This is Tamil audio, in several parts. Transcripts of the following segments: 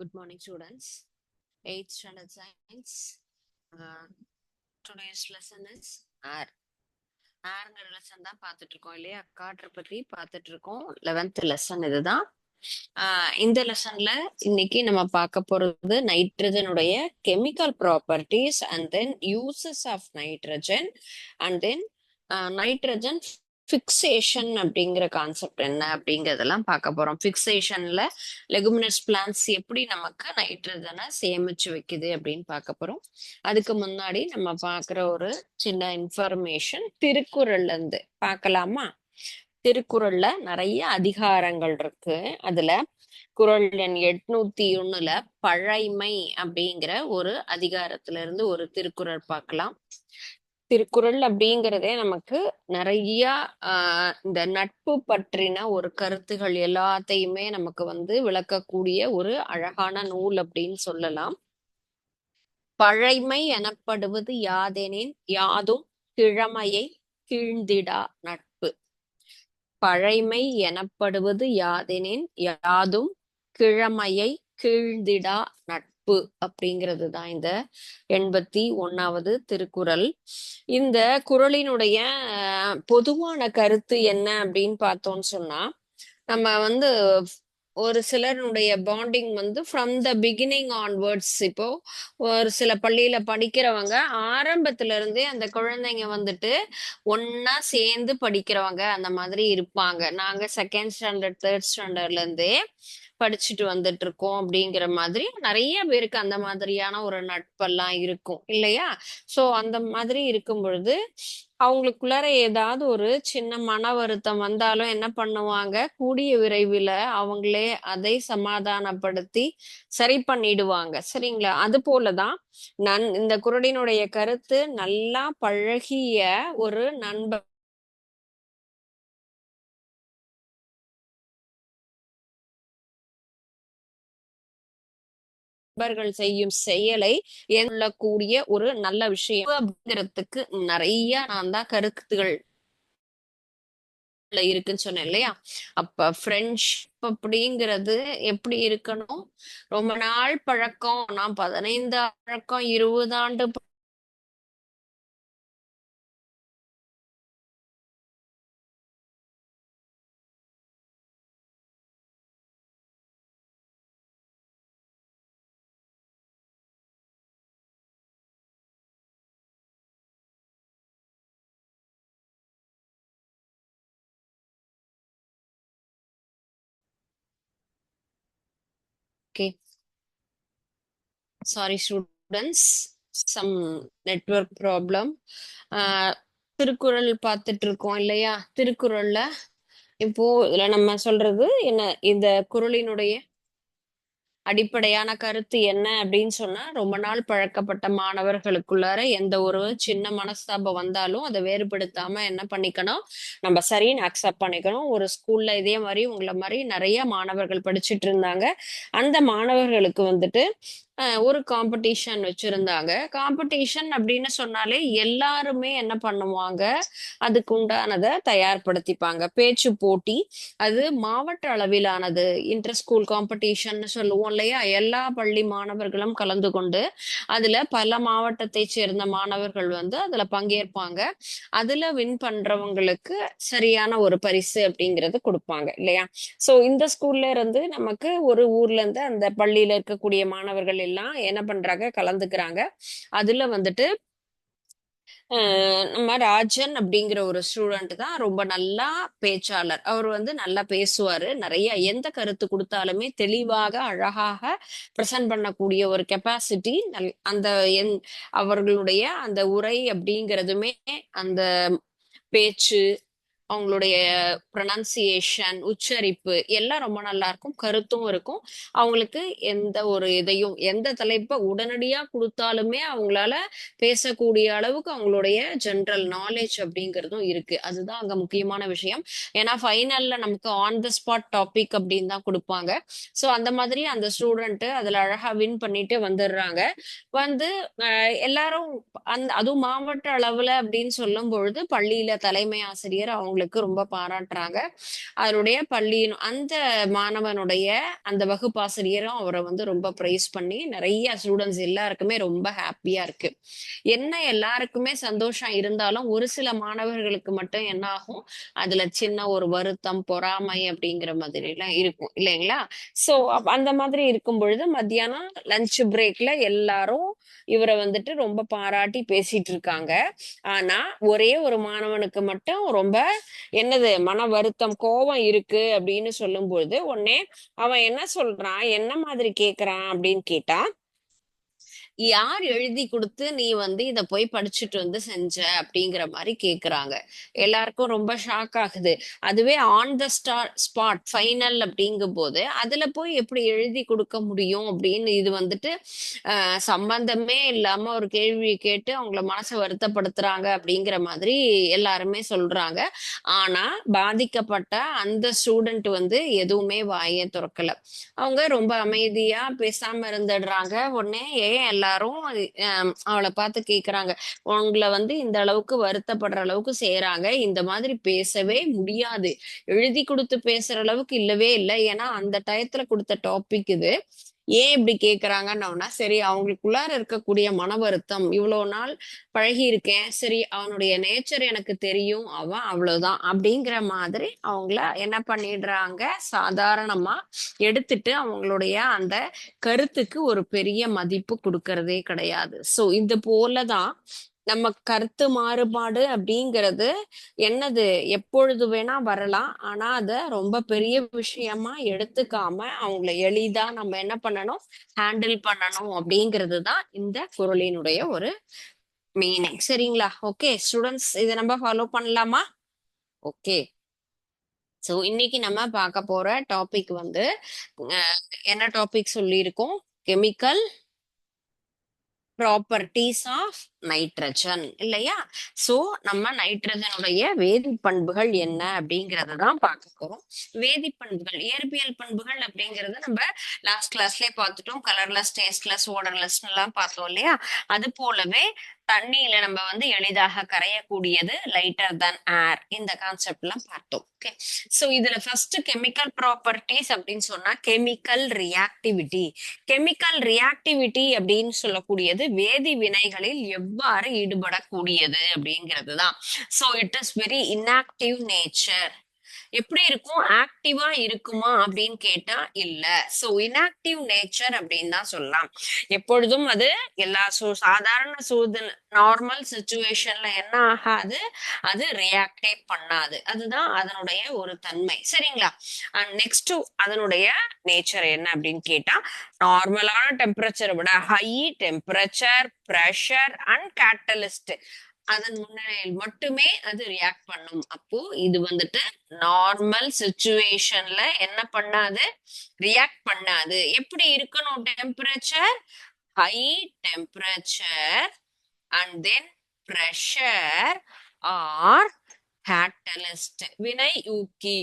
Good morning, students. 8th standard science. Today's lesson is air. ஏர்ங்கிற லெசன் தான் பார்த்துட்டு இருக்கோம் இல்லையா? காற்றை பற்றி பார்த்துட்டு இருக்கோம். 11th லெசன் இதுதான். இந்த லெசன்ல இன்னைக்கு நம்ம பார்க்க போறது நைட்ரஜனுடைய chemical properties and then uses of nitrogen and then nitrogen fixation அப்படிங்கிற கான்செப்ட் என்ன அப்படிங்கறதெல்லாம் பார்க்க போறோம். ஃபிக்சேஷன்ல லெகுமினஸ் பிளான்ட்ஸ் எப்படி நமக்கு நைட்ரஜனை சேமிச்சு வைக்குது அப்படின்னு பார்க்க போறோம். அதுக்கு முன்னாடி நம்ம பார்க்குற ஒரு சின்ன இன்ஃபர்மேஷன் திருக்குறள்ல இருந்து பார்க்கலாமா? திருக்குறள்ல நிறைய அதிகாரங்கள் இருக்கு. அதுல குறள் எண் 801ல பழைமை அப்படிங்கிற ஒரு அதிகாரத்துல இருந்து ஒரு திருக்குறள் பார்க்கலாம். திருக்குறள் அப்படிங்கிறதே நமக்கு நிறைய இந்த நட்பு பற்றின ஒரு கருத்துகள் எல்லாத்தையுமே நமக்கு விளக்கக்கூடிய ஒரு அழகான நூல் அப்படின்னு சொல்லலாம். பழைமை எனப்படுவது யாதெனின் யாதும் கிழமையை கீழ்ந்திடா நட்பு. பழைமை எனப்படுவது யாதெனின் யாதும் கிழமையை கீழ்ந்திடா நட்பு அப்படிங்கிறது தான் இந்த 81வது திருக்குறள். இந்த குறளினுடைய பொதுவான கருத்து என்ன அப்படின்னு பார்த்தோம்னு சொன்னா, நம்ம ஒரு சிலருடைய bonding from the beginning onwards. இப்போ ஒரு சில பள்ளியில படிக்கிறவங்க ஆரம்பத்துல இருந்தே அந்த குழந்தைங்க ஒன்னா சேர்ந்து படிக்கிறவங்க அந்த மாதிரி இருப்பாங்க. நாங்க செகண்ட் ஸ்டாண்டர்ட் தேர்ட் ஸ்டாண்டர்ட்ல இருந்தே படிச்சுட்டு வந்துட்டு இருக்கோம் அப்படிங்கிற மாதிரி நிறைய பேருக்கு அந்த மாதிரியான ஒரு நட்பெல்லாம் இருக்கும் இல்லையா? சோ அந்த மாதிரி இருக்கும் பொழுது அவங்களுக்குள்ளார ஏதாவது ஒரு சின்ன மன வருத்தம் வந்தாலும் என்ன பண்ணுவாங்க, கூடிய விரைவில் அவங்களே அதை சமாதானப்படுத்தி சரி பண்ணிடுவாங்க. சரிங்களா? அது போலதான் இந்த குறளினுடைய கருத்து நல்லா பழகிய ஒரு நண்பர்கள் செய்யும் செயலை எண்ணக்கூடிய ஒரு நல்ல விஷயம் அப்படிங்கிறதுக்கு நிறைய நான் தான் கருத்துகள் இருக்குன்னு சொன்னேன் இல்லையா? அப்ப ஃப்ரெண்ட்ஷிப் அப்படிங்கிறது எப்படி இருக்கணும்? ரொம்ப நாள் பழக்கம், நான் 15 பழக்கம், 20 ஆண்டு Okay. Sorry students, some network problem. Thirukkural பார்த்துட்டு இருக்கோம் இல்லையா? திருக்குறள்ல இப்போ இதுல நம்ம சொல்றது என்ன, இந்த குறளினுடைய அடிப்படையான கருத்து என்ன அப்படின்னு சொன்னா, ரொம்ப நாள் பழக்கப்பட்ட மாணவர்களுக்குள்ளார எந்த ஒரு சின்ன மனஸ்தாபம் வந்தாலும் அதை வேறுபடுத்தாம என்ன பண்ணிக்கணும், நம்ம சரின்னு அக்செப்ட் பண்ணிக்கணும். ஒரு ஸ்கூல்ல இதே மாதிரி உங்களை மாதிரி நிறைய மாணவர்கள் படிச்சுட்டு இருந்தாங்க. அந்த மாணவர்களுக்கு ஒரு காம்படிஷன் வச்சிருந்தாங்க. காம்படிஷன் அப்படின்னு சொன்னாலே எல்லாருமே என்ன பண்ணுவாங்க, அதுக்கு உண்டானதை தயார்படுத்திப்பாங்க. பேச்சு போட்டி, அது மாவட்ட அளவிலானது, இன்டர் ஸ்கூல் காம்படிஷன் சொல்லுவோம் இல்லையா? எல்லா பள்ளி மாணவர்களும் கலந்து கொண்டு அதுல பல மாவட்டத்தை சேர்ந்த மாணவர்கள் அதுல பங்கேற்பாங்க. அதுல வின் பண்றவங்களுக்கு சரியான ஒரு பரிசு அப்படிங்கறது கொடுப்பாங்க இல்லையா? சோ இந்த ஸ்கூல்ல இருந்து நமக்கு ஒரு ஊர்ல இருந்து அந்த பள்ளியில இருக்கக்கூடிய மாணவர்கள் எல்லாம் என்ன பண்றாங்க, கலந்துக்கிறாங்க. அதுல நம்ம ராஜன் அப்படிங்கிற ஒரு ஸ்டூடெண்ட் தான் ரொம்ப நல்லா பேச்சாளர். அவர் நல்லா பேசுவாரு. நிறைய எந்த கருத்து கொடுத்தாலுமே தெளிவாக அழகாக பிரசன்ட் பண்ணக்கூடிய ஒரு கெப்பாசிட்டி அந்த அவர்களுடைய அந்த உரை அப்படிங்கிறதுமே, அந்த பேச்சு, அவங்களுடைய ப்ரொனன்சியேஷன், உச்சரிப்பு எல்லாம் ரொம்ப நல்லா இருக்கும். கருத்தும் இருக்கும். அவங்களுக்கு எந்த ஒரு இதையும் எந்த தலைப்பை உடனடியா கொடுத்தாலுமே அவங்களால பேசக்கூடிய அளவுக்கு அவங்களுடைய ஜென்ரல் நாலேஜ் அப்படிங்கிறதும் இருக்கு. அதுதான் அங்க முக்கியமான விஷயம். ஏன்னா ஃபைனல்ல நமக்கு ஆன் த ஸ்பாட் டாபிக் அப்படின்னு தான் கொடுப்பாங்க. ஸோ அந்த மாதிரி அந்த ஸ்டூடெண்ட் அதுல அழகா வின் பண்ணிட்டு வந்துடுறாங்க. எல்லாரும் அதுவும் மாவட்ட அளவுல அப்படின்னு சொல்லும் பொழுது பள்ளியில தலைமை ஆசிரியர் அவங்க அவங்களுக்கு ரொம்ப பாராட்டுறாங்க. அவருடைய பள்ளியின் அந்த மாணவனுடைய அந்த வகுப்பாசிரியரும் அவரை வந்து ரொம்ப பிரைஸ் பண்ணி நிறைய ஸ்டூடெண்ட்ஸ் எல்லாருக்குமே ரொம்ப ஹாப்பியா இருக்கு. என்ன எல்லாருக்குமே சந்தோஷம் இருந்தாலும் ஒரு சில மாணவர்களுக்கு மட்டும் என்ன ஆகும், அதுல சின்ன ஒரு வருத்தம், பொறாமை அப்படிங்கிற மாதிரி எல்லாம் இருக்கும் இல்லைங்களா? சோ அந்த மாதிரி இருக்கும் பொழுது மத்தியானம் லஞ்ச் பிரேக்ல எல்லாரும் இவரை வந்துட்டு ரொம்ப பாராட்டி பேசிட்டு இருக்காங்க. ஆனா ஒரே ஒரு மாணவனுக்கு மட்டும் ரொம்ப என்னது மன வருத்தம், கோபம் இருக்கு அப்படின்னு சொல்லும்பொழுது உடனே அவன் என்ன சொல்றான், என்ன மாதிரி கேக்குறான் அப்படின்னு கேட்டா, யார் எழுதி கொடுத்து நீ வந்து இத போய் படிச்சுட்டு வந்து செஞ்ச அப்படிங்கிற மாதிரி கேக்குறாங்க. எல்லாருக்கும் ரொம்ப ஷாக் ஆகுது. அதுவே ஆன் த ஸ்பாட் ஃபைனல் அப்படிங்கும் போது அதுல போய் எப்படி எழுதி கொடுக்க முடியும் அப்படின்னு இது வந்துட்டு சம்பந்தமே இல்லாம ஒரு கேள்வி கேட்டு அவங்கள மனசை வருத்தப்படுத்துறாங்க அப்படிங்கிற மாதிரி எல்லாருமே சொல்றாங்க. ஆனா பாதிக்கப்பட்ட அந்த ஸ்டூடெண்ட் வந்து எதுவுமே வாயே திறக்கல. அவங்க ரொம்ப அமைதியா பேசாம இருந்துடுறாங்க. உடனே ஏன் எல்லாரும் அவளை பார்த்து கேக்குறாங்க, உங்களை வந்து இந்த அளவுக்கு வருத்தப்படுற அளவுக்கு செய்யறாங்க, இந்த மாதிரி பேசவே முடியாது, எழுதி கொடுத்து பேசுற அளவுக்கு இல்லவே இல்லை, ஏன்னா அந்த டயத்துல கொடுத்த டாபிக் இது, ஏன் இப்படி கேக்குறாங்கன்னா, சரி அவங்களுக்குள்ளார இருக்கக்கூடிய மன வருத்தம், இவ்வளவு நாள் பழகி இருக்கேன், சரி அவனுடைய நேச்சர் எனக்கு தெரியும், அவன் அவ்வளவுதான் அப்படிங்கிற மாதிரி அவங்கள என்ன பண்ணிடுறாங்க, சாதாரணமா எடுத்துட்டு அவங்களுடைய அந்த கருத்துக்கு ஒரு பெரிய மதிப்பு கொடுக்கறதே கிடையாது. சோ இது போலதான் நம்ம கருத்து மாறுபாடு அப்படிங்கிறது என்னது, எப்பொழுது வேணா வரலாம். ஆனா அத ரொம்ப பெரிய விஷயமா எடுத்துக்காம அவங்கள எளிதா நம்ம என்ன பண்ணணும், ஹேண்டில் பண்ணணும் அப்படிங்கிறது தான் இந்த குறளினுடைய ஒரு மீனிங். சரிங்களா? ஓகே ஸ்டூடெண்ட்ஸ், இதை நம்ம ஃபாலோ பண்ணலாமா? ஓகே. சோ இன்னைக்கு நம்ம பார்க்க போற டாபிக் வந்து என்ன டாபிக் சொல்லியிருக்கோம், கெமிக்கல் ப்ராப்பர்ட்டிஸ் ஆஃப் நைட்ரஜன் இல்லையா? சோ நம்ம நைட்ரஜனுடைய வேதி பண்புகள் என்ன அப்படிங்கறத தான் பார்க்க போறோம். வேதி பண்புகள், இயற்பியல் பண்புகள் அப்படிங்கறத நம்ம லாஸ்ட் கிளாஸ்லயே பார்த்துட்டோம். கலர்லெஸ், டேஸ்ட்லெஸ், ஓடர்லெஸ் எல்லாம் பார்த்தோம் இல்லையா? அது போலவே தண்ணியில நம்ம வந்து எளிதாக கரையக்கூடியது லைட்டர் than ஏர், இந்த கான்செப்ட் எல்லாம் பார்த்தோம். ஓகே. சோ இதுல ஃபர்ஸ்ட் கெமிக்கல் ப்ராப்பர்ட்டிஸ் அப்படின்னு சொன்னா கெமிக்கல் ரியாக்டிவிட்டி. கெமிக்கல் ரியாக்டிவிட்டி அப்படின்னு சொல்லக்கூடியது வேதி வினைகளில் எவ்வாறு ஈடுபடக்கூடியது அப்படிங்கிறது தான். So it is very inactive nature. எப்படி இருக்கும், ஆக்டிவா இருக்குமா அப்படின்னு கேட்டா இல்ல. சோ இன்ஆக்டிவ் நேச்சர் அப்படின்னு தான் சொல்லலாம். எப்பொழுதும் அது எல்லா சாதாரண நார்மல் சுச்சுவேஷன்ல என்ன ஆகாது, அது ரியாக்டே பண்ணாது. அதுதான் அதனுடைய ஒரு தன்மை. சரிங்களா? அண்ட் நெக்ஸ்ட் அதனுடைய நேச்சர் என்ன அப்படின்னு கேட்டா, நார்மலான டெம்பரேச்சரை விட high temperature, pressure and catalyst அதன் முன்னிலையில் மட்டுமே அது ரியாக்ட் பண்ணும். அப்போ இது வந்துட்டு நார்மல் சுச்சுவேஷன்ல என்ன பண்ணாது, ரியாக்ட் பண்ணாது. எப்படி இருக்கணும் temperature, high temperature and then pressure or catalyst, வினை ஊக்கி,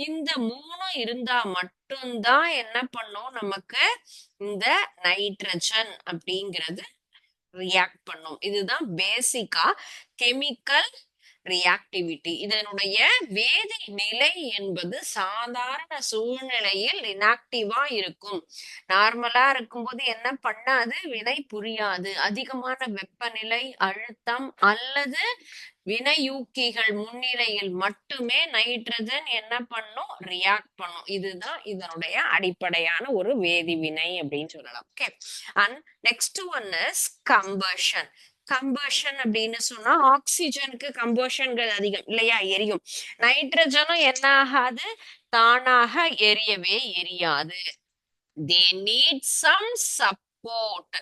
இந்த மூணும் இருந்தா மட்டும்தான் என்ன பண்ணும், நமக்கு இந்த நைட்ரஜன் அப்படிங்கிறது ரியாக்ட் பண்ணும். இதுதான் பேசிக்கா கெமிக்கல் ரியாக்டிவிட்டி. இதனுடைய வேதி நிலை என்பது சாதாரண சூழ்நிலையில் இன்ஆக்டிவா இருக்கும். நார்மலா இருக்கும்போது என்ன பண்ணாது, வினை புரியாது. அதிகமான வெப்பநிலை, அழுத்தம் அல்லது வினையூக்கிகள் முன்னிலையில் மட்டுமே நைட்ரஜன் என்ன பண்ணும், ரியாக்ட் பண்ணும். இதுதான் இதனுடைய அடிப்படையான ஒரு வேதிவினை அப்படின்னு சொல்லலாம். Okay. And next one is combustion. Combustion அப்படின்னு சொன்னா ஆக்சிஜனுக்கு கம்பஷன்கள் அதிகம் இல்லையா, எரியும். நைட்ரஜனும் என்ன ஆகாது, தானாக எரியவே எரியாது. they need some support.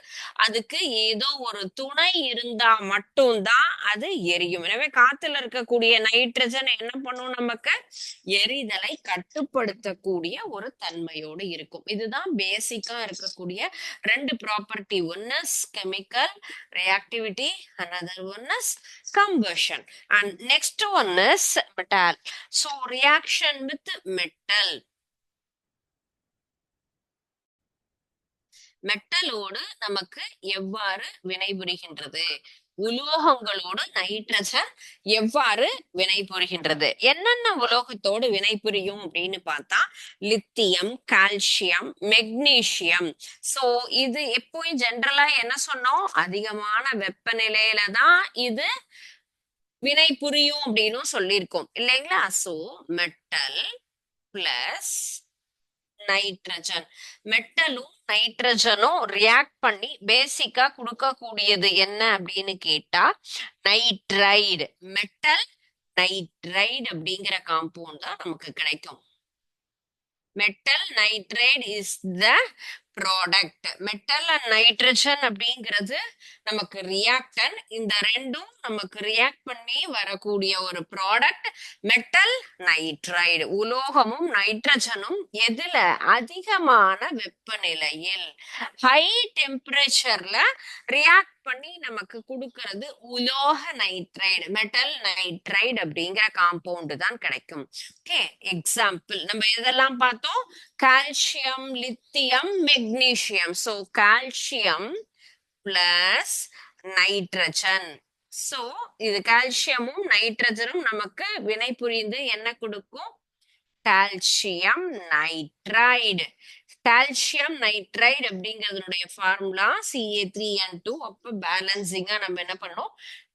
அதுக்கு ஏதோ ஒரு துணை இருந்தா மட்டும்தான் அது எரியும். எனவே காத்துல இருக்கக்கூடிய நைட்ரஜன் என்ன பண்ணும், நமக்கு எரிதலை கட்டுப்படுத்தக்கூடிய ஒரு தன்மையோடு இருக்கும். இதுதான் பேசிக்கா இருக்கக்கூடிய ரெண்டு property. One is chemical reactivity, another one is combustion, and next one is metal. So reaction with metal, மெட்டலோடு நமக்கு எவ்வாறு வினைபுரிகின்றது, உலோகங்களோடு நைட்ரஜன் எவ்வாறு வினைபுரிகின்றது? என்னென்ன உலோகத்தோடு வினைபுரியும் அப்படின்னு பார்த்தா லித்தியம், கால்சியம், மெக்னீசியம். சோ இது எப்பவும் ஜென்ரலா என்ன சொன்னோம்? அதிகமான வெப்பநிலையில தான் இது வினை புரியும் அப்படின்னு சொல்லியிருக்கோம் இல்லைங்களா? சோ மெட்டல் பிளஸ் நைட்ரஜன், மெட்டலும் நைட்ரஜனும் ரியாக்ட் பண்ணி பேசிக்கா கொடுக்கக்கூடியது என்ன அப்படின்னு கேட்டா நைட்ரைடு. மெட்டல் நைட்ரைடு அப்படிங்கிற காம்பவுண்ட் தான் நமக்கு கிடைக்கும். Metal nitride is the product. Metal and nitrogen அப்படிங்கிறது நமக்கு ரியாக்டன். இந்த ரெண்டும் நமக்கு ரியாக்ட் பண்ணி வரக்கூடிய ஒரு ப்ராடக்ட் மெட்டல் நைட்ரைடு. உலோகமும் நைட்ரஜனும் எதுல? அதிகமான வெப்பநிலையில், ஹை டெம்பரேச்சர்ல ரியாக்ட் பண்ணி நமக்கு கொடுக்கிறது உலோக நைட்ரைடு, மெட்டல் நைட்ரைடு அப்படிங்கிற காம்பவுண்ட் தான் கிடைக்கும். ஓகே, எக்ஸாம்பிள் நம்ம இதெல்லாம் பார்த்தோம். Calcium, lithium, magnesium. So calcium plus nitrogen. So இது கால்சியமும் நைட்ரஜனும் நமக்கு வினை புரிந்து என்ன கொடுக்கும்? Calcium nitride. கால்சியம் நைட்ரைடு அப்படிங்கிறதுடைய ஃபார்முலா Ca3N2. அப்ப பேலன்சிங்கா நம்ம என்ன பண்ணோம்?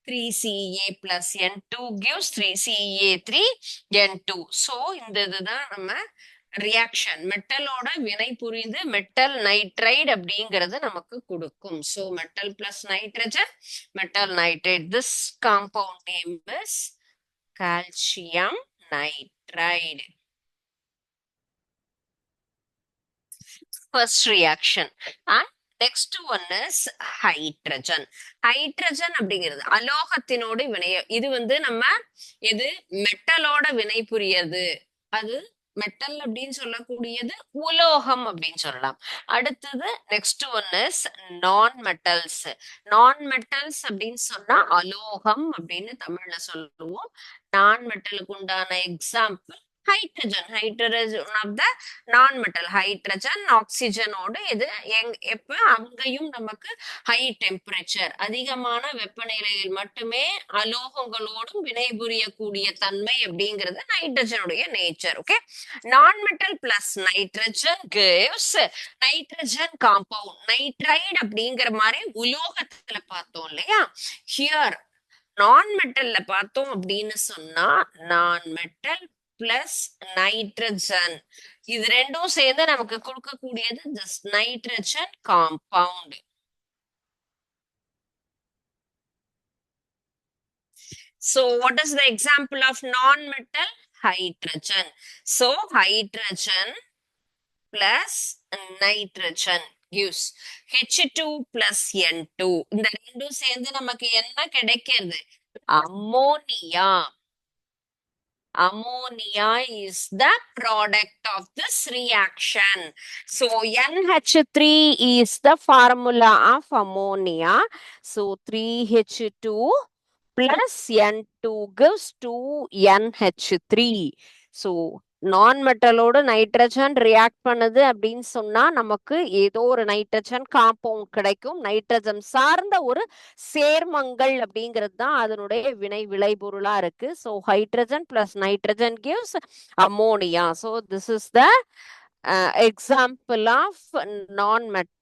3Ca plus N2 gives 3Ca3N2. So இந்த இதுதான் நம்ம ரியாக்ஷன், மெட்டலோட வினை புரிந்து மெட்டல் நைட்ரைடு அப்படிங்கிறது நமக்கு கொடுக்கும். So metal plus nitrogen, metal nitride. This compound name is calcium nitride. First reaction. And next one is hydrogen. Hydrogen அப்படிங்கிறது அலோகத்தினோடு வினைய, இது வந்து நம்ம எது மெட்டலோட வினை புரியது, அது மெட்டல் அப்படின்னு சொல்லக்கூடியது உலோகம் அப்படின்னு சொல்லலாம். அடுத்தது next one is non metals. Non metals அப்படின்னு சொன்னா அலோகம் அப்படின்னு தமிழ்ல சொல்லுவோம். நான் மெட்டலுக்கு உண்டான example hydrogen. Hydrogen one of the non metal. Hydrogen ஆக்சிஜனோடு இது எப்ப அங்கேயும் நமக்கு ஹை டெம்பரேச்சர், அதிகமான வெப்பநிலையில் மட்டுமே அலோகங்களோடும் வினைபுரியக்கூடிய தன்மை அப்படிங்கிறது நைட்ரஜனுடைய நேச்சர். ஓகே, நான் metal plus nitrogen gives nitrogen compound. Nitride அப்படிங்கிற மாதிரி உலோகத்துல பார்த்தோம் இல்லையா? ஹியர் நான் மெட்டல்ல பார்த்தோம் அப்படின்னு சொன்னா நான் மெட்டல் பிளஸ் நைட்ரஜன், இது ரெண்டும் சேர்ந்து நமக்கு கொடுக்கக்கூடியது just nitrogen compound. So what is the example of non-metal? Hydrogen. So hydrogen plus nitrogen gives H2 plus N2. இந்த ரெண்டும் சேர்ந்து நமக்கு என்ன கிடைக்கிறது? Ammonia. Ammonia is the product of this reaction. So NH3 is the formula of ammonia. So 3H2 plus N2 gives 2NH3. So நான் மெட்டலோட நைட்ரஜன் ரியாக்ட் பண்ணுது அப்படின்னு சொன்னா நமக்கு ஏதோ ஒரு நைட்ரஜன் காம்பவுண்ட் கிடைக்கும். நைட்ரஜன் சார்ந்த ஒரு சேர்மங்கள் அப்படிங்கிறது தான் அதனுடைய வினை விளைபொருளா இருக்கு. So hydrogen plus nitrogen gives ammonia. So this is the example of non metal.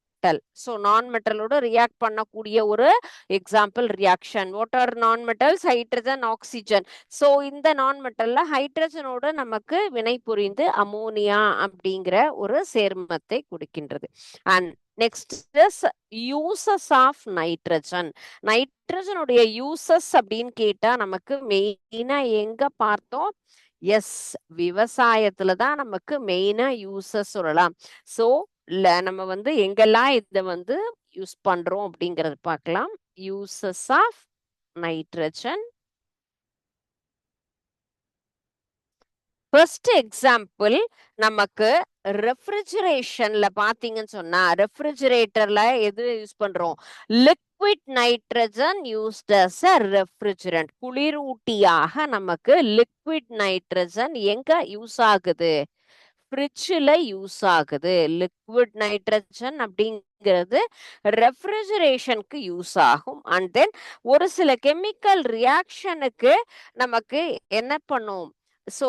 So non மெட்டலோட ரியாக்ட் பண்ணக்கூடிய ஒரு example reaction. What are non metals? Hydrogen, oxygen. So இந்த நான் மெட்டல்ல ஹைட்ரஜனோட நமக்கு வினை புரிந்து அமோனியா அப்படிங்கிற ஒரு சேர்மத்தை கொடுக்கின்றது. And next is uses of nitrogen. நைட்ரஜனுடைய யூசஸ் அப்படின்னு கேட்டா நமக்கு மெயினா எங்க பார்த்தோம்? எஸ், விவசாயத்துல தான் நமக்கு மெயினா யூசஸ் சொல்லலாம். ஸோ நம்ம வந்து எங்கெல்லாம் இதை வந்து யூஸ் பண்றோம் அப்படிங்கறது பார்க்கலாம். Uses of nitrogen. First example நமக்கு ரெஃப்ரிஜரேஷன்ல பாத்தீங்கன்னு சொன்னா, ரெஃப்ரிஜரேட்டர்ல எது யூஸ் பண்றோம்? Liquid nitrogen used as a refrigerant. குளிரூட்டியாக நமக்கு லிக்விட் நைட்ரஜன் எங்க யூஸ் ஆகுது? ஃப்ரிட்ஜில் யூஸ் ஆகுது. லிக்விட் நைட்ரஜன் அப்படிங்கிற அப்படிங்கிறது ரெஃப்ரிஜரேஷனுக்கு யூஸ் ஆகும். அண்ட் தென் ஒரு சில கெமிக்கல் ரியாக்ஷனுக்கு நமக்கு என்ன பண்ணும், ஸோ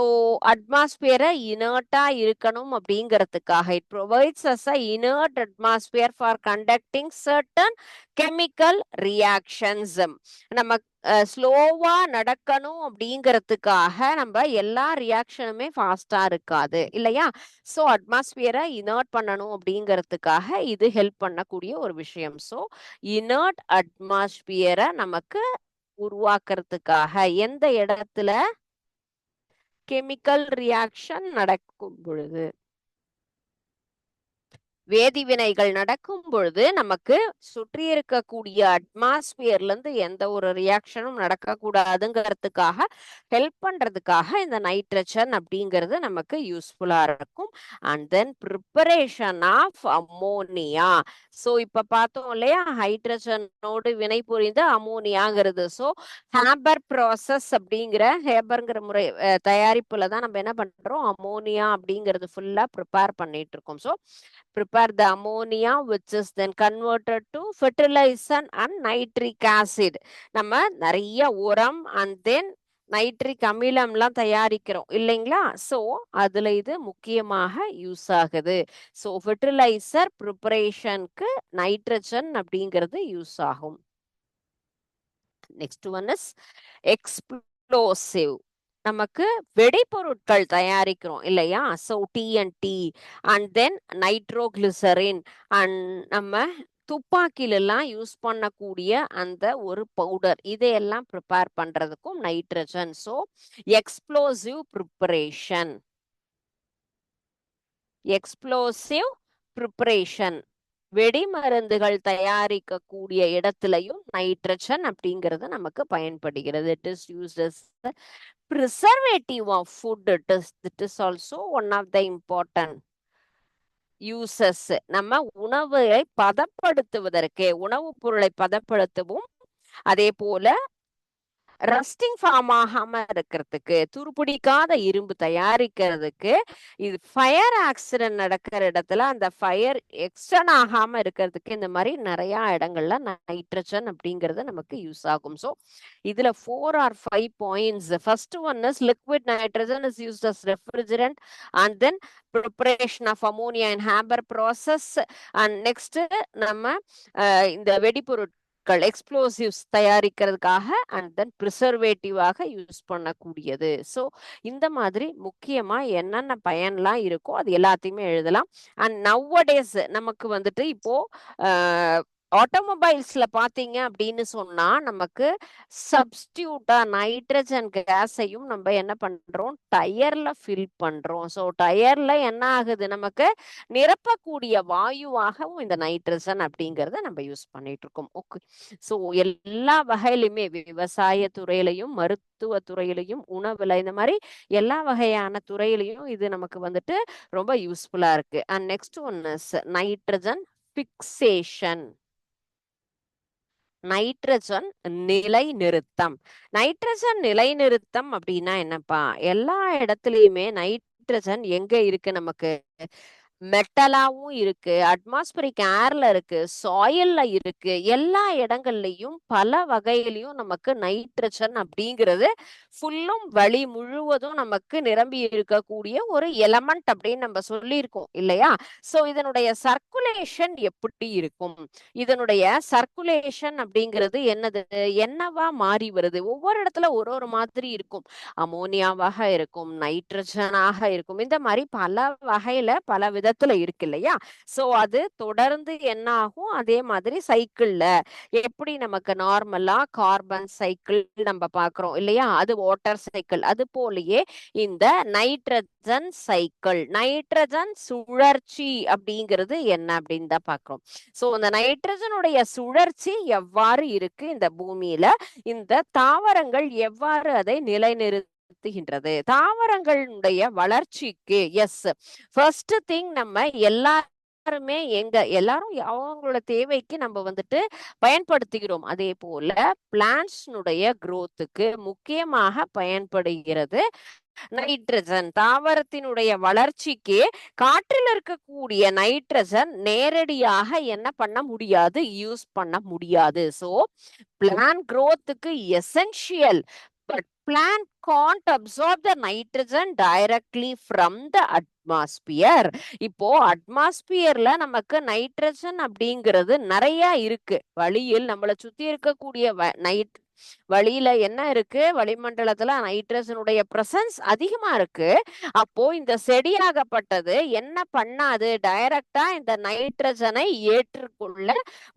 அட்மாஸ்பியரை இனர்ட்டா இருக்கணும் அப்படிங்கிறதுக்காக it provides as a inert atmosphere for conducting certain chemical reactions. நம்ம ஸ்லோவா நடக்கணும் அப்படிங்கிறதுக்காக நம்ம எல்லா ரியாக்ஷனுமே ஃபாஸ்டா இருக்காது இல்லையா. ஸோ அட்மாஸ்பியரை இனர்ட் பண்ணணும் அப்படிங்கிறதுக்காக இது ஹெல்ப் பண்ணக்கூடிய ஒரு விஷயம். ஸோ இனர்ட் அட்மாஸ்பியரை நமக்கு உருவாக்குறதுக்காக எந்த இடத்துல கெமிக்கல் ரியாக்ஷன் நடக்கும் பொழுது, வேதிவினைகள் நடக்கும் பொழுது நமக்கு சுற்றி இருக்கக்கூடிய அட்மாஸ்பியர்ல இருந்து எந்த ஒரு ரியாக்ஷனும் நடக்கக்கூடாதுங்கிறதுக்காக ஹெல்ப் பண்றதுக்காக இந்த நைட்ரஜன் அப்படிங்கிறது நமக்கு யூஸ்ஃபுல்லா இருக்கும். And then preparation of ammonia. So இப்ப பார்த்தோம் இல்லையா, ஹைட்ரஜனோடு வினை புரிந்து அமோனியாங்கிறது. ஸோ ஹேபர் ப்ராசஸ் அப்படிங்கிற ஹேபர்ங்கிற முறை தயாரிப்புல தான் நம்ம என்ன பண்றோம், அமோனியா அப்படிங்கிறது ஃபுல்லா ப்ரிப்பேர் பண்ணிட்டு இருக்கோம். So prepare the ammonia which is then converted to fertilizer and nitric acid. நம்ம நிறைய உரம் and then நைட்ரிக் அமிலம்லாம் தயாரிக்கிறோம் இல்லைங்களா. ஸோ அதுல இது முக்கியமாக யூஸ் ஆகுது. ஸோ ஃபெர்டிலைசர் ப்ரிப்பரேஷனுக்கு நைட்ரஜன் அப்படிங்கிறது யூஸ் ஆகும். Next one is explosive. நமக்கு வெடிபொருட்கள் தயாரிக்கிறோம் இல்லையா. So TNT and then nitroglycerin and நம்ம துப்பாக்கில எல்லாம் யூஸ் பண்ணக்கூடிய அந்த ஒரு பவுடர், இதையெல்லாம் ப்ரிப்பேர் பண்றதுக்கும் nitrogen. So explosive preparation, explosive preparation, வெடிமருந்துகள் தயாரிக்கக்கூடிய இடத்துலயும் நைட்ரஜன் அப்படிங்கிறது நமக்கு பயன்படுகிறது. It is used as preservative of food. It is also one of the important uses. நம்ம உணவை பதப்படுத்துவதற்கு, உணவுப் பொருளை பதப்படுத்தவும், அதே போல ரஸ்டிங் ஃபார்ம் ஆகாம இருக்கிறதுக்கு, துருப்பிடிக்காத இரும்பு தயாரிக்கிறதுக்கு, இது ஃபயர் ஆக்சிடென்ட் நடக்கிற இடத்துல அந்த ஃபயர் எக்ஸ்டன் ஆகாம இருக்கிறதுக்கு இந்த மாதிரி நிறைய இடங்கள்ல நைட்ரஜன் அப்படிங்கிறது நமக்கு யூஸ் ஆகும். ஸோ இதுல 4 or 5 points. First one is liquid nitrogen is used as refrigerant and then preparation of ammonia in Haber process. And next நம்ம இந்த வெடிபொருட்கள் எக்ஸ்ப்ளோசிவ்ஸ் தயாரிக்கிறதுக்காக அண்ட் தென் ப்ரிசர்வேட்டிவாக யூஸ் பண்ணக்கூடியது. ஸோ இந்த மாதிரி முக்கியமா என்னென்ன பயன்லாம் இருக்கோ அது எல்லாத்தையுமே எழுதலாம். அண்ட் நவ்வடேஸ் நமக்கு வந்துட்டு இப்போ ஆட்டோமொபைல்ஸ்ல பாத்தீங்க அப்படின்னு சொன்னா நமக்கு சப்ஸ்டியூட்டா நைட்ரஜன் கேஸையும் நம்ம என்ன பண்றோம், டயர்ல ஃபில் பண்றோம். ஸோ டயர்ல என்ன ஆகுது, நமக்கு நிரப்பக்கூடிய வாயுவாகவும் இந்த நைட்ரஜன் அப்படிங்கறத நம்ம யூஸ் பண்ணிட்டு இருக்கோம். ஓகே. ஸோ எல்லா வகையிலுமே விவசாய துறையிலையும், மருத்துவ துறையிலையும், உணவுல, இந்த மாதிரி எல்லா வகையான துறையிலையும் இது நமக்கு வந்துட்டு ரொம்ப யூஸ்ஃபுல்லா இருக்கு. And next one is nitrogen fixation, nitrogen நிலைநிறுத்தம். நைட்ரஜன் நிலைநிறுத்தம் அப்படின்னா என்னப்பா, எல்லா இடத்துலயுமே நைட்ரஜன் எங்க இருக்கு, நமக்கு மெட்டலாவும் இருக்கு, அட்மாஸ்பரிக் ஏர்ல இருக்கு, சாயில்ல இருக்கு, எல்லா இடங்கள்லயும் பல வகையிலையும் நமக்கு நைட்ரஜன் அப்படிங்கிறது ஃபுல்லும் வழி முழுவதும் நமக்கு நிரம்பி இருக்கக்கூடிய ஒரு எலமெண்ட் அப்படின்னு நம்ம சொல்லியிருக்கோம் இல்லையா. சோ இதனுடைய சர்க்குலேஷன் எப்படி இருக்கும், இதனுடைய சர்க்குலேஷன் அப்படிங்கிறது என்னது, என்னவா மாறி வருது, ஒவ்வொரு இடத்துல ஒரு ஒரு மாதிரி இருக்கும். அமோனியாவாக இருக்கும், நைட்ரஜனாக இருக்கும், இந்த மாதிரி பல வகையில பல விதத்துல இருக்கு இல்லையா. சோ அது தொடர்ந்து என்ன ஆகும், அதே மாதிரி சைக்கிள்ல எப்படி நமக்கு நார்மலா கார்பன் சைக்கிள் நம்ம பாக்குறோம் இல்லையா, அது வாட்டர் சைக்கிள், அது போலயே இந்த நைட்ரஜன் சைக்கிள், நைட்ரஜன் சுழற்சி அப்படிங்கிறது என்ன அப்படின்னு தான் பாக்குறோம். சோ இந்த நைட்ரஜனுடைய சுழற்சி எவ்வாறு இருக்கு இந்த பூமியில, இந்த தாவரங்கள் எவ்வாறு அதை நிலைநிறுத்துகின்றது, தாவரங்களுடைய வளர்ச்சிக்கு. எஸ், ஃபர்ஸ்ட் திங் நம்ம எல்லா எல்லாருமே எல்லாரும் அவங்களோட தேவைக்கு நம்ம வந்துட்டு பயன்படுத்துகிறோம். அதே போல பிளான்ட்ஸ்னுடைய growthக்கு முக்கியமாக பயன்படுகிறது நைட்ரஜன். தாவரத்தினுடைய வளர்ச்சிக்கு காற்றில் இருக்கக்கூடிய நைட்ரஜன் நேரடியாக என்ன பண்ண முடியாது, யூஸ் பண்ண முடியாது. சோ பிளான்ட் growthக்கு essential. But plant can't absorb the nitrogen directly from the atmosphere. இப்போ அட்மாஸ்பியர்ல நமக்கு நைட்ரஜன் அப்படிங்கிறது நிறைய இருக்கு. வளியில் நம்மளை சுத்தி இருக்கக்கூடிய வளியில என்ன இருக்கு, வளிமண்டலத்துல நைட்ரஜனுடைய பிரசன்ஸ் அதிகமா இருக்கு. அப்போ இந்த செடியாகப்பட்டது என்ன பண்ணாது, டைரக்டா இந்த நைட்ரஜனை ஏற்றுக்கொள்ள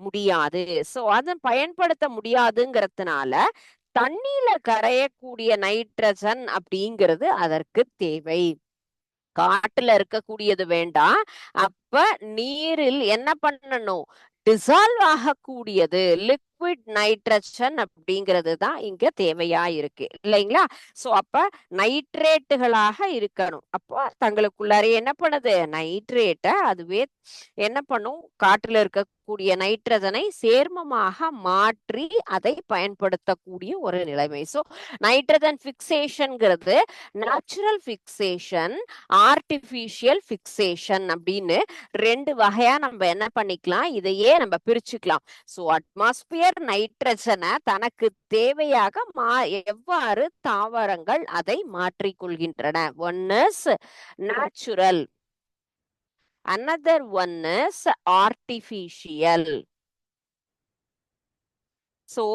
முடியாது. சோ அதை பயன்படுத்த முடியாதுங்கிறதுனால தண்ணியில கரையக்கூடிய நைட்ரஜன் அப்படிங்கிறது அதற்கு தேவை. காட்டுல இருக்கக்கூடியது வேண்டாம். அப்ப நீரில் என்ன பண்ணணும், டிசால்வ் ஆகக்கூடியது லிக்விட் நைட்ரஜன் அப்படிங்கிறது தான் இங்க தேவையா இருக்கு இல்லைங்களா? சோ அப்ப நைட்ரேட்டுகளாக இருக்கணும். அப்போ தங்களுக்குள்ளாரே என்ன பண்ணுது, நைட்ரேட்டை அதுவே என்ன பண்ணும், காற்றுல இருக்கக்கூடிய நைட்ரஜனை சேர்மமாக மாற்றி அதை பயன்படுத்தக்கூடிய ஒரு நிலைமை. சோ நைட்ரஜன் பிக்சேஷன்ங்கிறது நேச்சுரல் பிக்சேஷன், ஆர்டிபிஷியல் பிக்சேஷன் அப்படின்னு ரெண்டு வகையா நம்ம என்ன பண்ணிக்கலாம், இதையே நம்ம பிரிச்சுக்கலாம். சோ அட்மாஸ்பியர் நைட்ரஜனை தனக்கு தேவையாக எவ்வாறு தாவரங்கள் அதை மாற்றிக்கொள்கின்றன. One is natural, another one is artificial. So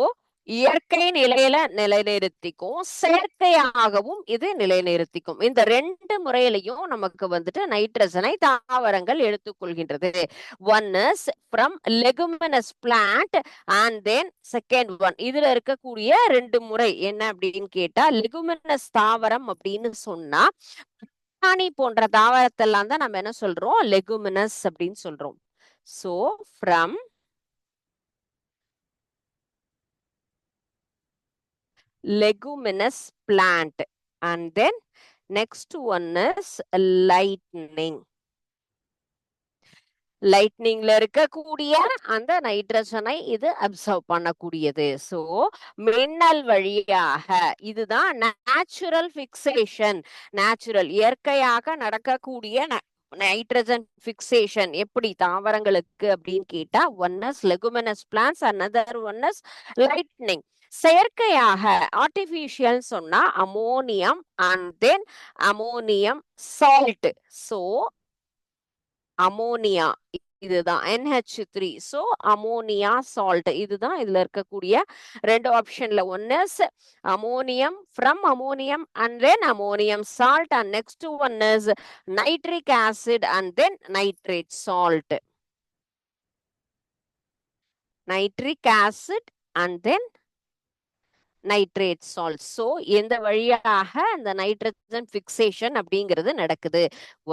இயற்கை நிலையில நிலைநிறுத்திக்கும், செயற்கையாகவும் இது நிலைநிறுத்திக்கும். இந்த ரெண்டு முறையிலையும் நமக்கு வந்துட்டு நைட்ரஜனை தாவரங்கள் எடுத்துக்கொள்கின்றது. One is from leguminous plant and then second one. இதுல இருக்கக்கூடிய ரெண்டு முறை என்ன அப்படின்னு கேட்டா, லெகுமினஸ் தாவரம் அப்படின்னு சொன்னா பட்டாணி போன்ற தாவரத்தெல்லாம் தான் நம்ம என்ன சொல்றோம், லெகுமினஸ் அப்படின்னு சொல்றோம். So from leguminous plant and then next one is lightning. லைட்னிங்ல இருக்கக்கூடிய அந்த நைட்ரஜனை இது அப்சர்வ் பண்ணக்கூடியது. சோ மின்னல் வழியாக, இதுதான் நேச்சுரல் பிக்சேஷன். நேச்சுரல் இயற்கையாக நடக்கக்கூடிய நைட்ரஜன் பிக்சேஷன் எப்படி தாவரங்களுக்கு அப்படின்னு கேட்டா, one is leguminous plants, another one is lightning. செயற்கையாக ஆர்டிபிஷியல் சொன்னா ammonium and then ammonium salt. So ammonia இதுதான் NH3. சோ அமோனியா சால்ட் இதுதான் இதுல இருக்கக்கூடிய ரெண்டு ஆப்ஷன்ல. ஒன்னு ammonium, from ammonium and then ammonium salt, and next one is nitric acid and then nitrate salt. Nitric acid and then nitrate salt. So எந்த வழியாக இந்த நைட்ரஜன் பிக்சேஷன் அப்படிங்கிறது நடக்குது.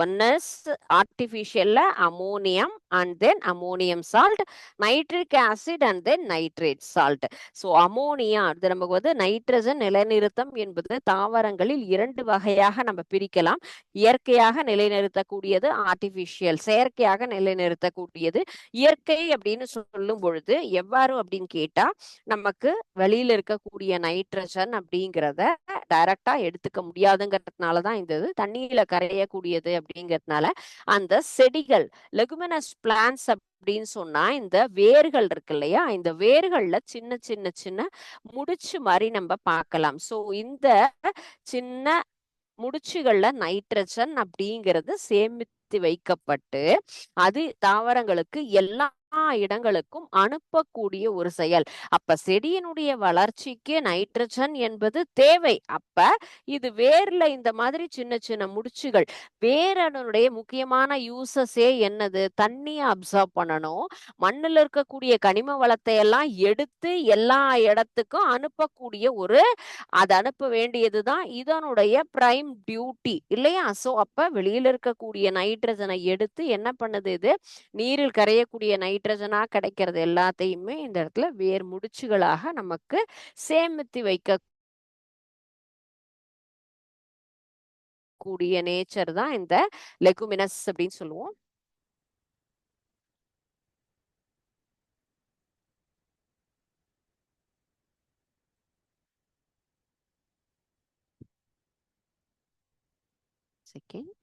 ஒன் இஸ் ஆர்டிபிஷியல்ல ammonium and then ammonium salt, nitric acid and then nitrate salt. So ammonia அது நமக்கு வந்து நைட்ரஜன் நிலைநிறுத்தம் என்பது தாவரங்களில் இரண்டு வகையாக நம்ம பிரிக்கலாம். இயற்கையாக நிலைநிறுத்தக்கூடியது ஆர்டிபிஷியல், செயற்கையாக நிலைநிறுத்தக்கூடியது. இயற்கை அப்படின்னு சொல்லும் பொழுது எவ்வாறு அப்படின்னு கேட்டா, நமக்கு வெளியில இருக்கக்கூடிய நைட்ரஜன் அப்படிங்கிறத டைரக்டா எடுத்துக்க முடியாதுங்கிறதுனாலதான் இந்த இது தண்ணியில கரையக்கூடியது. அப்படிங்கிறதுனால அந்த செடிகள் லெகுமினஸ் பிளான்ட்ஸ் அப்படின்னு சொன்னா இந்த வேர்கள் இருக்கு இல்லையா, இந்த வேர்கள்ல சின்ன சின்ன சின்ன முடிச்சு மாதிரி நம்ம பார்க்கலாம். சோ இந்த சின்ன முடிச்சுகள்ல நைட்ரஜன் அப்படிங்கிறது சேமித்து வைக்கப்பட்டு அது தாவரங்களுக்கு எல்லா இடங்களுக்கும் அனுப்பக்கூடிய ஒரு செயல். அப்ப செடியினுடைய வளர்ச்சிக்கு நைட்ரஜன் என்பது தேவை. அப்ப இது வேர்ல இந்த மாதிரி சின்ன சின்ன முடிச்சுகள், வேரனுடைய முக்கியமான யூசஸே என்னது, தண்ணியை அப்சர்வ் பண்ணணும், மண்ணுல இருக்கக்கூடிய கனிம வளத்தை எல்லாம் எடுத்து எல்லா இடத்துக்கும் அனுப்பக்கூடிய ஒரு, அது அனுப்ப வேண்டியதுதான் இதனுடைய பிரைம் டியூட்டி இல்லையா? சோ அப்ப வெளியில இருக்கக்கூடிய நைட்ரஜனை எடுத்து என்ன பண்ணுது, இது நீரில் கரையக்கூடிய நைட்ரஜனா கிடைக்கிறது எல்லாத்தையுமே இந்த இடத்துல வேர் முடிச்சுகளாக நமக்கு சேமித்து வைக்க கூடிய நேச்சர் தான் இந்த லெகுமினஸ் அப்படின்னு சொல்லுவோம். செகண்ட்.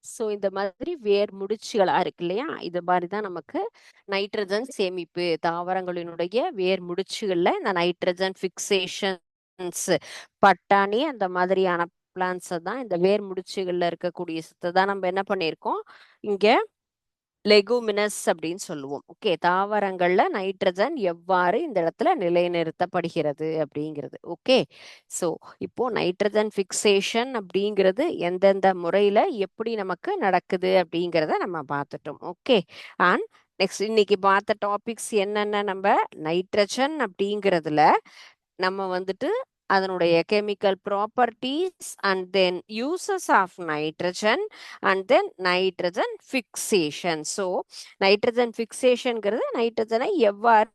ஸோ இந்த மாதிரி வேர் முடிச்சுகளா இருக்கு இல்லையா, இது மாதிரி தான் நமக்கு நைட்ரஜன் சேமிப்பு. தாவரங்களினுடைய வேர் முடிச்சுகள்ல இந்த நைட்ரஜன் ஃபிக்சேஷன்ஸ், பட்டாணி அந்த மாதிரியான பிளான்ட்ஸ் தான், இந்த வேர் முடிச்சுகள்ல இருக்கக்கூடிய சத்தை தான் நம்ம என்ன பண்ணியிருக்கோம் இங்க லெகுமினஸ் அப்படின்னு சொல்லுவோம். ஓகே, தாவரங்கள்ல நைட்ரஜன் எவ்வாறு இந்த இடத்துல நிலைநிறுத்தப்படுகிறது அப்படிங்கிறது. ஓகே, ஸோ இப்போ நைட்ரஜன் ஃபிக்சேஷன் அப்படிங்கிறது எந்தெந்த முறையில எப்படி நமக்கு நடக்குது அப்படிங்கிறத நம்ம பார்த்துட்டோம். ஓகே, அண்ட் நெக்ஸ்ட் இன்னைக்கு பார்த்த டாபிக்ஸ் என்னென்ன, நம்ம நைட்ரஜன் அப்படிங்கிறதுல நம்ம வந்துட்டு அதனுடைய chemical properties and then uses of nitrogen and then nitrogen fixation. So nitrogen ஃபிக்சேஷன்ங்கிறது நைட்ரஜனை எவ்வாறு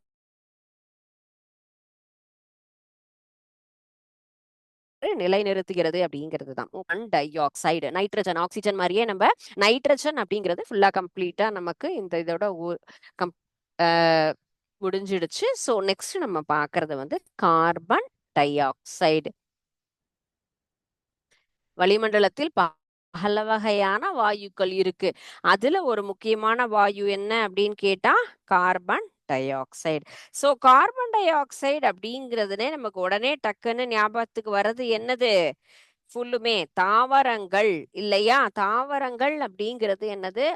நிலைநிறுத்துகிறது அப்படிங்கிறது தான். டை ஆக்சைடு, நைட்ரஜன் ஆக்சிஜன் மாதிரியே நம்ம நைட்ரஜன் அப்படிங்கிறது ஃபுல்லா கம்ப்ளீட்டா நமக்கு இந்த இதோட முடிஞ்சிடுச்சு. ஸோ நெக்ஸ்ட் நம்ம பார்க்கறது வந்து கார்பன் டை ஆக்சைடு. வளிமண்டலத்தில் பல வகையான வாயுக்கள் இருக்கு. அதுல ஒரு முக்கியமான வாயு என்ன அப்படின்னு கேட்டா carbon dioxide. So carbon dioxide அப்படிங்கிறதுனே நமக்கு உடனே டக்குன்னு ஞாபகத்துக்கு வர்றது என்னது, ஃபுல்லுமே தாவரங்கள் இல்லையா. தாவரங்கள் அப்படிங்கிறது என்னது,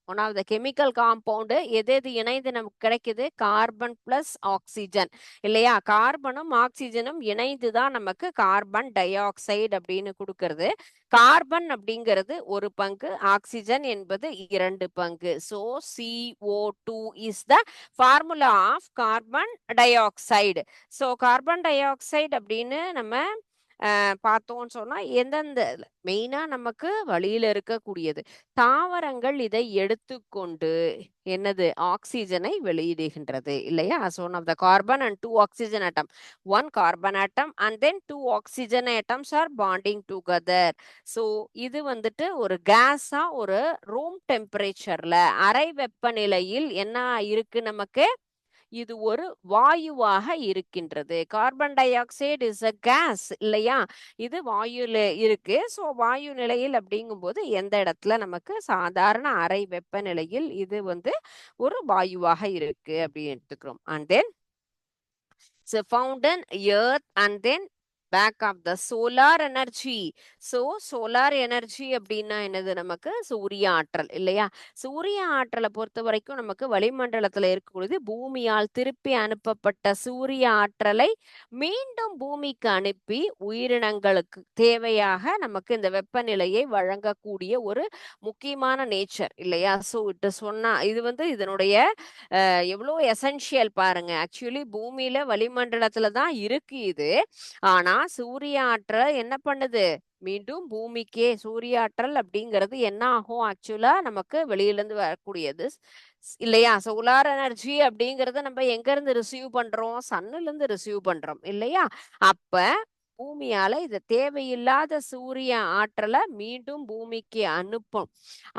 one of the chemical compound. எது எது இணைந்து நமக்கு கிடைக்குது, கார்பன் பிளஸ் ஆக்சிஜன் இல்லையா. கார்பனும் ஆக்சிஜனும் இணைந்து தான் நமக்கு கார்பன் டை ஆக்சைடு அப்படின்னு கொடுக்கறது. கார்பன் அப்படிங்கிறது ஒரு பங்கு, ஆக்சிஜன் என்பது 2 பங்கு. So CO2 is the formula of carbon dioxide. So carbon dioxide அப்படின்னு நம்ம பார்த்தோம்னு சொன்னா எந்தெந்த மெயினா நமக்கு வழியில இருக்கக்கூடியது, தாவரங்கள் இதை எடுத்துக்கொண்டு என்னது ஆக்சிஜனை வெளியிடுகின்றது இல்லையா. So one of the carbon and 2 oxygen atom, 1 carbon atom and then 2 oxygen atoms are bonding together. So இது வந்துட்டு ஒரு கேஸா ஒரு ரூம் டெம்பரேச்சர்ல அறை வெப்பநிலையில் என்ன இருக்கு நமக்கு, இது ஒரு வாயுவாக இருக்கின்றது. Carbon dioxide is a gas இல்லையா, இது வாயுல இருக்கு. ஸோ வாயு நிலையில் அப்படிங்கும்போது எந்த இடத்துல நமக்கு சாதாரண அறை வெப்பநிலையில் இது வந்து ஒரு வாயுவாக இருக்கு அப்படின்னு எடுத்துக்கிறோம். And then found in earth and then back of the solar energy. So solar energy அப்படின்னா என்னது, நமக்கு சூரிய ஆற்றல் இல்லையா. சூரிய ஆற்றலை பொறுத்த வரைக்கும் நமக்கு வளிமண்டலத்துல இருக்கக்கூடியது பூமியால் திருப்பி அனுப்பப்பட்ட சூரிய ஆற்றலை மீண்டும் பூமிக்கு அனுப்பி உயிரினங்களுக்கு தேவையாக நமக்கு இந்த வெப்பநிலையை வழங்கக்கூடிய ஒரு முக்கியமான நேச்சர் இல்லையா. ஸோ இட்டு சொன்னா இது வந்து இதனுடைய எவ்வளோ எசென்ஷியல் பாருங்க. ஆக்சுவலி பூமியில வளிமண்டலத்துல தான் இருக்கு இது. ஆனா சூரிய ஆற்றல் என்ன பண்ணுது, மீண்டும் பூமிக்கே சூரிய ஆற்றல் அப்படிங்கிறது என்ன ஆகும், ஆக்சுவலா நமக்கு வெளியில இருந்து வரக்கூடியது இல்லையா. சோலார் எனர்ஜி அப்படிங்கறத நம்ம எங்க இருந்து ரிசீவ் பண்றோம், சன்னுல இருந்து ரிசீவ் பண்றோம் இல்லையா. அப்ப பூமியால இது தேவையில்லாத சூரிய ஆற்றலை மீண்டும் பூமிக்கு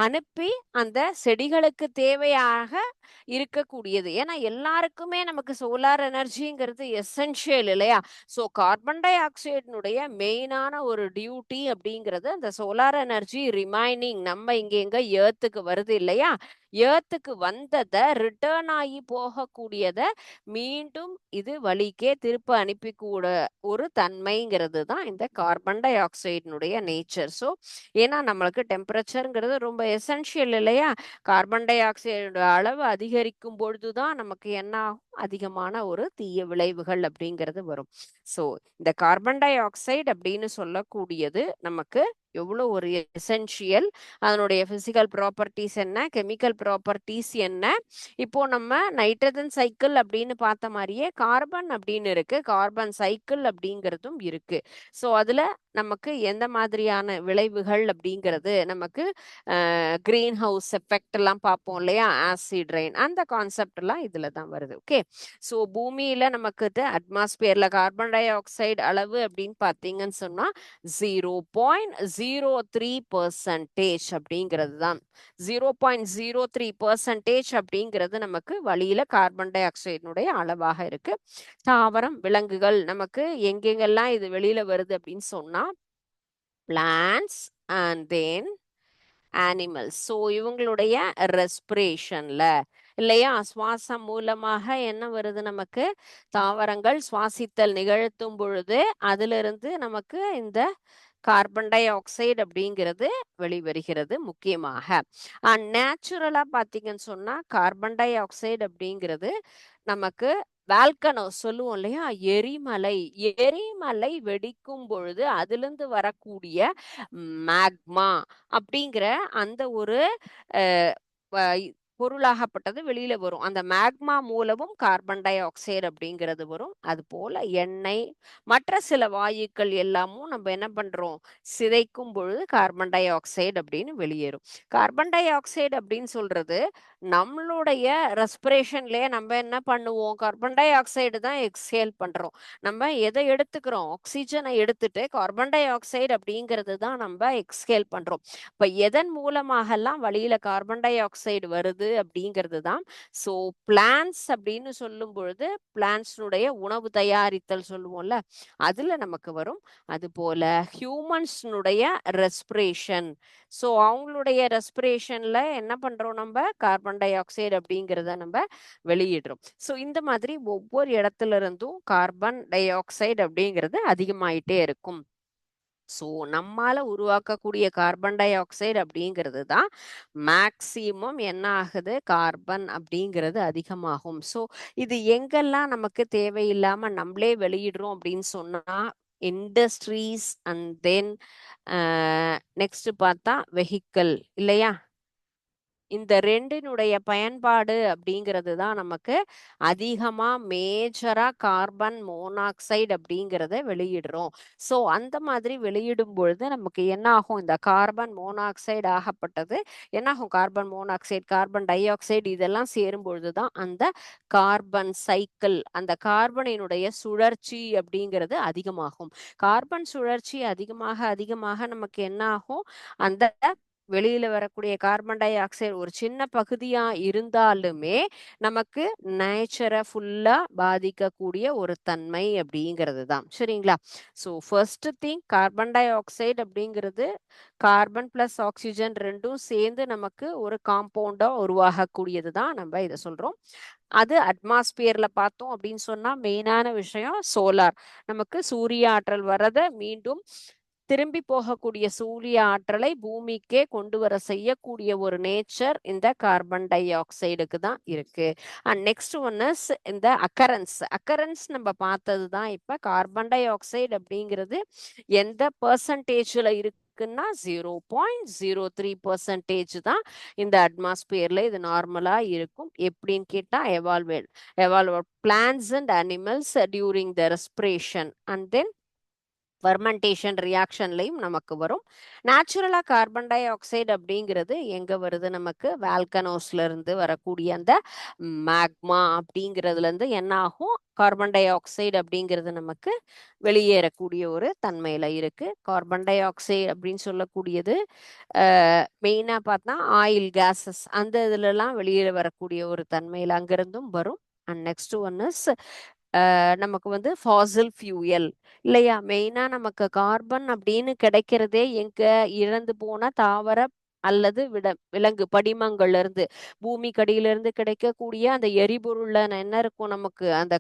அனுப்பி அந்த செடிகளுக்கு தேவையாக இருக்கக்கூடியது. ஏன்னா எல்லாருக்குமே நமக்கு சோலார் எனர்ஜிங்கிறது எசென்ஷியல் இல்லையா. ஸோ கார்பன் டை ஆக்சைடினுடைய மெயினான ஒரு டியூட்டி அப்படிங்கிறது அந்த சோலார் எனர்ஜி ரிமைனிங் நம்ம இங்க எங்க ஏர்த்துக்கு வருது இல்லையா, ஏர்த்துக்கு வந்ததை ரிட்டர்ன் ஆகி போகக்கூடியத மீண்டும் இது வழிக்கே திருப்ப அனுப்பி கூட ஒரு தன்மைங்கிறது தான் இந்த கார்பன் டை ஆக்சைடினுடைய நேச்சர். ஸோ ஏன்னா நம்மளுக்கு டெம்பரேச்சருங்கிறது ரொம்ப எசென்ஷியல் இல்லையா. கார்பன் டை ஆக்சைடு அளவு அதிகரிக்கும் பொழுதுதான் நமக்கு என்ன ஆகும், அதிகமான ஒரு தீய விளைவுகள் அப்படிங்கிறது வரும். ஸோ இந்த கார்பன் டை ஆக்சைடு அப்படின்னு சொல்லக்கூடியது நமக்கு எவ்வளோ ஒரு எசென்ஷியல், அதனுடைய பிசிக்கல் ப்ராப்பர்ட்டிஸ் என்ன, கெமிக்கல் ப்ராப்பர்ட்டிஸ் என்ன. இப்போ நம்ம நைட்ரஜன் சைக்கிள் அப்படின்னு பார்த்த மாதிரியே கார்பன் அப்படின்னு இருக்கு, கார்பன் சைக்கிள் அப்படிங்கிறதும் இருக்கு. ஸோ அதுல நமக்கு எந்த மாதிரியான விளைவுகள் அப்படிங்கிறது நமக்கு கிரீன் ஹவுஸ் எஃபெக்ட் எல்லாம் பார்ப்போம் இல்லையா, ஆசிட் ரெயின் அந்த கான்செப்ட் எல்லாம் இதுல தான் வருது. ஓகே, ஸோ பூமியில நமக்கு அட்மாஸ்பியர்ல கார்பன் டை ஆக்சைடு அளவு அப்படின்னு பார்த்தீங்கன்னு சொன்னா 0.03% அப்படிங்கிறது தான். 0.03% அப்படிங்கிறது நமக்கு வழியில கார்பன் டை ஆக்சைடினுடைய அளவாக இருக்கு. தாவரம் விலங்குகள் நமக்கு எங்கெங்கெல்லாம் இது வெளியில வருது அப்படின்னு சொன்னா plants and then animals. So இவங்களுடைய ரெஸ்பிரேஷன்ல இல்லையா, சுவாசம் மூலமாக என்ன வருது நமக்கு, தாவரங்கள் சுவாசித்தல் நிகழ்த்தும் பொழுது அதிலிருந்து நமக்கு இந்த கார்பன் டை ஆக்சைடு அப்படிங்கிறது வெளிவருகிறது. முக்கியமாக நேச்சுரலா பாத்தீங்கன்னு சொன்னா கார்பன் டை ஆக்சைடு அப்படிங்கிறது நமக்கு வால்கனோ சொல்லுவோம் இல்லையா, எரிமலை வெடிக்கும் பொழுது அதிலிருந்து வரக்கூடிய மேக்மா அப்படிங்கிற அந்த ஒரு பொருளாகப்பட்டது வெளியில வரும். அந்த மேக்மா மூலமும் கார்பன் டை ஆக்சைடு அப்படிங்கிறது வரும். அது போல எண்ணெய் மற்ற சில வாயுக்கள் எல்லாமும் நம்ம என்ன பண்றோம், சிதைக்கும் பொழுது கார்பன் டை ஆக்சைடு அப்படின்னு வெளியேறும். கார்பன் டை ஆக்சைடு அப்படின்னு சொல்றது நம்மளுடைய ரெஸ்பிரேஷன்லயே நம்ம என்ன பண்ணுவோம், கார்பன் டை ஆக்சைடு தான் எக்ஸேல் பண்றோம். நம்ம எதை எடுத்துக்கிறோம், ஆக்சிஜனை எடுத்துட்டு கார்பன் டை ஆக்சைடு அப்படிங்கிறது தான் நம்ம எக்ஸ்ஹேல் பண்றோம். இப்ப எதன் மூலமாகலாம் வழியில கார்பன் டை ஆக்சைடு வருது அப்படிங்கிறது தான். ஸோ பிளான்ஸ் அப்படின்னு சொல்லும் பொழுது பிளான்ஸ்னுடைய உணவு தயாரித்தல் சொல்லுவோம்ல, அதுல நமக்கு வரும். அது போல ஹியூமன்ஸ்னுடைய ரெஸ்பிரேஷன். ஸோ அவங்களுடைய ரெஸ்பிரேஷன்ல என்ன பண்றோம், நம்ம கார்பன் டை ஆக்சைடு அப்படிங்கிறத நம்ம வெளியிடுறோம். ஸோ இந்த மாதிரி ஒவ்வொரு இடத்துல இருந்தும் கார்பன் டை ஆக்சைடு அப்படிங்கிறது அதிகமாயிட்டே இருக்கும். ஸோ நம்மால உருவாக்கக்கூடிய கார்பன் டை ஆக்சைடு அப்படிங்கிறது தான் மேக்சிமம் என்ன ஆகுது, கார்பன் அப்படிங்கிறது அதிகமாகும். ஸோ இது எங்கெல்லாம் நமக்கு தேவையில்லாம நம்மளே வெளியிடுறோம் அப்படின்னு சொன்னா இண்டஸ்ட்ரீஸ் அண்ட் தென் நெக்ஸ்ட் பார்த்தா வெஹிக்கிள் இல்லையா, இந்த ரெண்டினுடைய பயன்பாடு அப்படிங்கிறது தான் நமக்கு அதிகமா மேஜரா கார்பன் மோனாக்சைடு அப்படிங்கிறத வெளியிடுறோம். ஸோ அந்த மாதிரி வெளியிடும் பொழுது நமக்கு என்ன ஆகும், இந்த கார்பன் மோனாக்சைடு ஆகப்பட்டது என்ன ஆகும், carbon monoxide carbon di oxide இதெல்லாம் சேரும் பொழுதுதான் அந்த கார்பன் சைக்கிள், அந்த கார்பனினுடைய சுழற்சி அப்படிங்கிறது அதிகமாகும். கார்பன் சுழற்சி அதிகமாக அதிகமாக நமக்கு என்ன ஆகும், அந்த வெளியில வரக்கூடிய கார்பன் டை ஆக்சைடு ஒரு சின்ன பகுதியா இருந்தாலுமே நமக்கு நேச்சரை ஃபுல்லா பாதிக்கக்கூடிய ஒரு தன்மை அப்படிங்கிறது தான். சரிங்களா? So first thing carbon di oxide அப்படிங்கிறது கார்பன் பிளஸ் ஆக்சிஜன் ரெண்டும் சேர்ந்து நமக்கு ஒரு காம்பவுண்டா உருவாகக்கூடியது தான் நம்ம இதை சொல்றோம். அது அட்மாஸ்பியர்ல பார்த்தோம் அப்படின்னு சொன்னா மெயினான விஷயம் சோலார், நமக்கு சூரிய ஆற்றல் வர்றத மீண்டும் திரும்பி போகக்கூடிய சூரிய ஆற்றலை பூமிக்கே கொண்டு வர செய்யக்கூடிய ஒரு நேச்சர் இந்த கார்பன் டை ஆக்சைடுக்கு தான் இருக்கு. அண்ட் நெக்ஸ்ட் ஒன் இஸ் இந்த அக்கரன்ஸ் நம்ம பார்த்தது தான். இப்ப கார்பன் டை ஆக்சைடு அப்படிங்கிறது எந்த பெர்சன்டேஜ்ல இருக்குன்னா 0.03% தான் இந்த அட்மாஸ்பியர்ல இது நார்மலா இருக்கும். எப்படின்னு கேட்டா evolve plants and animals during the respiration and then fermentation ரியாக்ஷன்லையும் நமக்கு வரும். நேச்சுரலா கார்பன் டை ஆக்சைடு அப்படிங்கிறது எங்க வருது, நமக்கு வால்கனோஸ்ல இருந்து வரக்கூடிய அந்த மேக்மா அப்படிங்கிறதுல இருந்து என்ன ஆகும், கார்பன் டை ஆக்சைடு அப்படிங்கிறது நமக்கு வெளியேறக்கூடிய ஒரு தன்மையில இருக்கு. கார்பன் டை ஆக்சைடு அப்படின்னு சொல்லக்கூடியது மெயினா பார்த்தா ஆயில் கேசஸ் அந்த இதுலலாம் வெளியே வரக்கூடிய ஒரு தன்மையில அங்கிருந்தும் வரும். அண்ட் நெக்ஸ்ட் ஒன் இஸ் நமக்கு வந்து ஃபாசில் ஃபியூயல் இல்லையா, மெயினா நமக்கு கார்பன் அப்படின்னு கிடைக்கிறதே எங்க, இறந்து போன தாவர அல்லது விலங்கு படிமங்கள்ல இருந்து, பூமி கடியில இருந்து கிடைக்கக்கூடிய அந்த எரிபொருள்ல என்ன இருக்கும், நமக்கு அந்த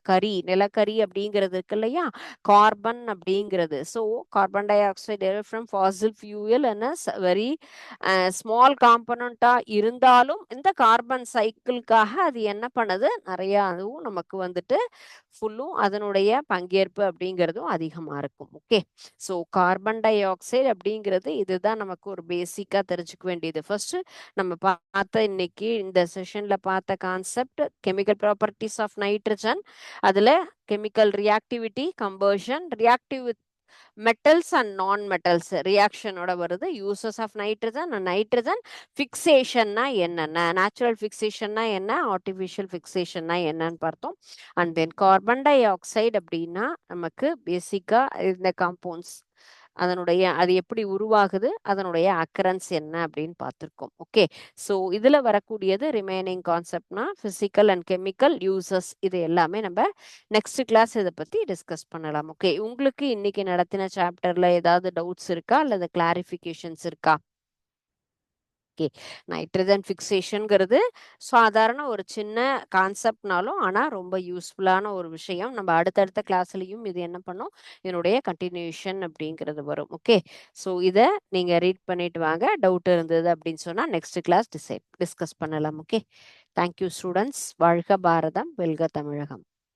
நிலக்கரி அப்படிங்கிறது இருக்கு இல்லையா, கார்பன் அப்படிங்கிறது. So carbon dioxide from fossil fuel very small காம்பனண்டா இருந்தாலும் இந்த கார்பன் சைக்கிள்காக அது என்ன பண்ணுது, நிறைய அதுவும் நமக்கு வந்துட்டு ஃபுல்லும் அதனுடைய பங்கேற்பு அப்படிங்கிறதும் அதிகமா இருக்கும். Okay, so carbon di oxide அப்படிங்கிறது இதுதான் நமக்கு ஒரு பேசிக்கா தெரிஞ்சுக்க வேண்டியது. ஃபர்ஸ்ட் நம்ம பார்த்த இன்னைக்கு இந்த செஷன்ல பார்த்த concept chemical properties of nitrogen, அதுல chemical reactivity, combustion, reactive metals and non metals ரியாக்ஷனோட வருது. Uses of nitrogen and nitrogen ஃபிக்சேஷன்னா என்னென்ன, நேச்சுரல் ஃபிக்சேஷன்னா என்ன, ஆர்டிஃபிஷியல் ஃபிக்சேஷன்னா என்னன்னு பார்த்தோம். And then carbon dioxide அப்படின்னா நமக்கு பேசிக்கா இந்த காம்பவுண்ட்ஸ் அதனுடைய அது எப்படி உருவாகுது, அதனுடைய அக்கரன்ஸ் என்ன அப்படின்னு பார்த்துருக்கோம். ஓகே, ஸோ இதுல வரக்கூடியது ரிமைனிங் கான்செப்ட்னா பிசிக்கல் அண்ட் கெமிக்கல் யூசஸ். இது எல்லாமே நம்ம நெக்ஸ்ட் கிளாஸ் இதை பத்தி டிஸ்கஸ் பண்ணலாம். ஓகே, உங்களுக்கு இன்னைக்கு நடத்தின சாப்டர்ல ஏதாவது டவுட்ஸ் இருக்கா அல்லது கிளாரிஃபிகேஷன்ஸ் இருக்கா? ஓகே, நைட்ரஜன் ஃபிக்சேஷனுங்கிறது சாதாரண ஒரு சின்ன கான்செப்ட்னாலும் ஆனால் ரொம்ப யூஸ்ஃபுல்லான ஒரு விஷயம். நம்ம அடுத்தடுத்த கிளாஸ்லையும் இது என்ன பண்ணோம், இதனுடைய கண்டினியூஷன் அப்படிங்கிறது வரும். ஓகே, ஸோ இதை நீங்கள் ரீட் பண்ணிட்டு வாங்க. டவுட் இருந்தது அப்படின்னு சொன்னால் நெக்ஸ்ட் கிளாஸ் டிஸ்கஸ் பண்ணலாம். Okay, thank you students. வாழ்க பாரதம், வெல்க தமிழகம்.